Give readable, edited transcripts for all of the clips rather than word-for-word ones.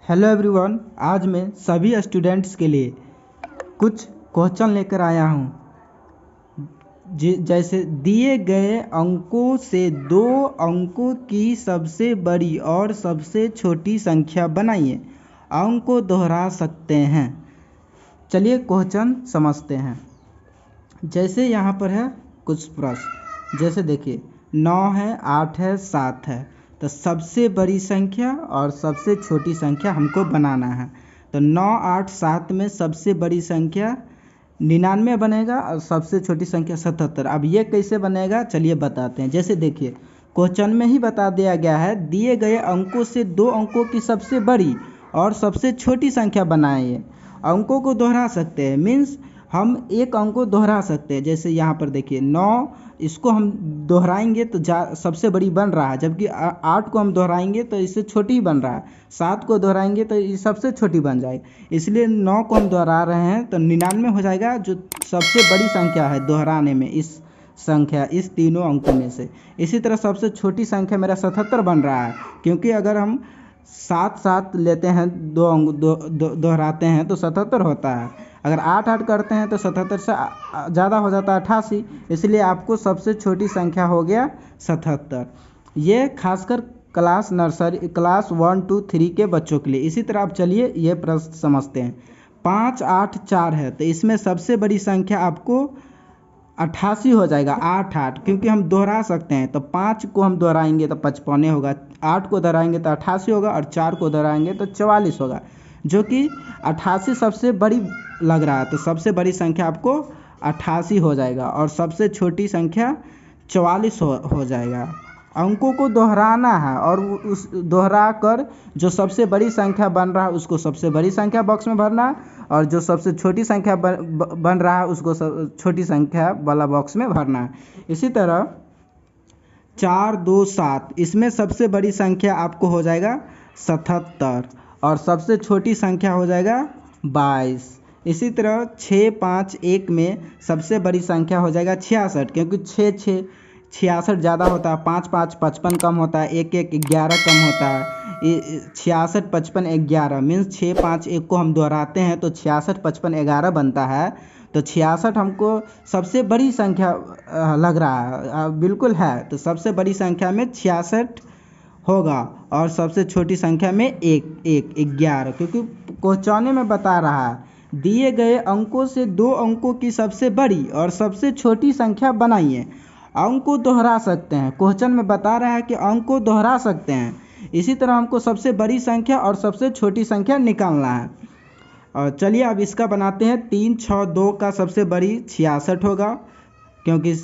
Hello everyone, आज मैं सभी स्टूडेंट्स के लिए कुछ क्वेश्चन लेकर आया हूँ। जैसे दिए गए अंकों से दो अंकों की सबसे बड़ी और सबसे छोटी संख्या बनाइए। अंक को दोहरा सकते हैं। चलिए क्वेश्चन समझते हैं। जैसे यहाँ पर है कुछ प्रश्न, जैसे देखिए 9 है, 8 है, 7 है, तो सबसे बड़ी संख्या और सबसे छोटी संख्या हमको बनाना है। तो 9, 8, 7 में सबसे बड़ी संख्या 99 बनेगा और सबसे छोटी संख्या 77। अब ये कैसे बनेगा चलिए बताते हैं। जैसे देखिए क्वेश्चन में ही बता दिया गया है, दिए गए अंकों से दो अंकों की सबसे बड़ी और सबसे छोटी संख्या बनाइए। अंकों को दोहरा सकते हैं, मीन्स हम एक अंक को दोहरा सकते हैं। जैसे यहाँ पर देखिए 9, इसको हम दोहराएंगे तो सबसे बड़ी बन रहा है, जबकि 8 को हम दोहराएंगे तो इससे छोटी ही बन रहा है। 7 को दोहराएंगे तो ये सबसे छोटी बन जाएगी, इसलिए 9 को हम दोहरा रहे हैं तो 99 हो जाएगा, जो सबसे बड़ी संख्या है दोहराने में इस संख्या, इस तीनों अंकों में से। इसी तरह सबसे छोटी संख्या मेरा 77 बन रहा है, क्योंकि अगर हम 7 लेते हैं, दो अंक दोहराते हैं तो 77 होता है। अगर 8 करते हैं तो 77 से ज़्यादा हो जाता है 88, इसलिए आपको सबसे छोटी संख्या हो गया 77। ये खासकर क्लास नर्सरी, क्लास 1, 2, 3 के बच्चों के लिए। इसी तरह आप चलिए ये प्रश्न समझते हैं। 5, 8, 4 है, तो इसमें सबसे बड़ी संख्या आपको 88 हो जाएगा। 8, क्योंकि हम दोहरा सकते हैं, तो 5 को हम दोहराएंगे तो 55 होगा, 8 को दोहराएंगे तो 88 होगा और 4 को दोहराएंगे तो 44 होगा, जो कि 88 सबसे बड़ी लग रहा है। तो सबसे बड़ी संख्या आपको 88 हो जाएगा और सबसे छोटी संख्या 44 हो जाएगा। अंकों को दोहराना है और उस दोहरा कर जो सबसे बड़ी संख्या बन रहा है उसको सबसे बड़ी संख्या बॉक्स में भरना है, और जो सबसे छोटी संख्या बन रहा है उसको छोटी संख्या वाला बॉक्स में भरना है। इसी तरह 4, 2, 7, इसमें सबसे बड़ी संख्या आपको हो जाएगा 77 और सबसे छोटी संख्या हो जाएगा 22। इसी तरह 6, 5, 1 में सबसे बड़ी संख्या हो जाएगा 66, क्योंकि 6, 66 ज़्यादा होता है, 5, 5, 55 कम होता है, 1, 1, 11 कम होता है। 66, 55, 11 मीन्स 6, 5, 1 को हम दोहराते हैं तो 66, 55, 11 बनता है। तो 66 हमको सबसे बड़ी संख्या लग रहा है, बिल्कुल है। तो सबसे बड़ी संख्या में 66 होगा और सबसे छोटी संख्या में 11, क्योंकि क्वेश्चन में बता रहा है दिए गए अंकों से दो अंकों की सबसे बड़ी और सबसे छोटी संख्या बनाइए। अंक को दोहरा सकते हैं, क्वेश्चन में बता रहा है कि अंक को दोहरा सकते हैं। इसी तरह हमको सबसे बड़ी संख्या और सबसे छोटी संख्या निकालना है। और चलिए अब इसका बनाते हैं। 3, 6, 2 का सबसे बड़ी 66 होगा, क्योंकि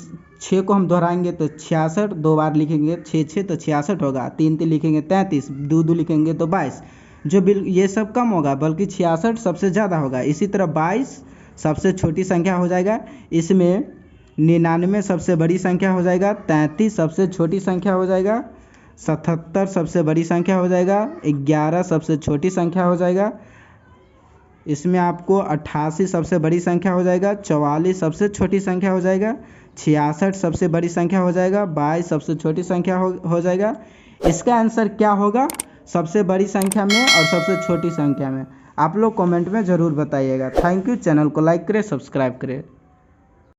6 को हम दोहराएंगे तो 66, 2 बार लिखेंगे 6, 6 तो 66 होगा, 3, 3 लिखेंगे 33, 2, 2 लिखेंगे तो 22, जो ये सब कम होगा, बल्कि 66 सबसे ज़्यादा होगा। इसी तरह 22 सबसे छोटी संख्या हो जाएगा, इसमें 99 सबसे बड़ी संख्या हो जाएगा, 33 सबसे छोटी संख्या हो जाएगा, 77 सबसे बड़ी संख्या हो जाएगा, 11 सबसे छोटी संख्या हो जाएगा, इसमें आपको 88 सबसे बड़ी संख्या हो जाएगा, 44 सबसे छोटी संख्या हो जाएगा, 66 सबसे बड़ी संख्या हो जाएगा, 22 सबसे छोटी संख्या हो जाएगा। इसका आंसर क्या होगा सबसे बड़ी संख्या में और सबसे छोटी संख्या में? आप लोग कमेंट में ज़रूर बताइएगा। Thank you. चैनल को लाइक करें, सब्सक्राइब करें।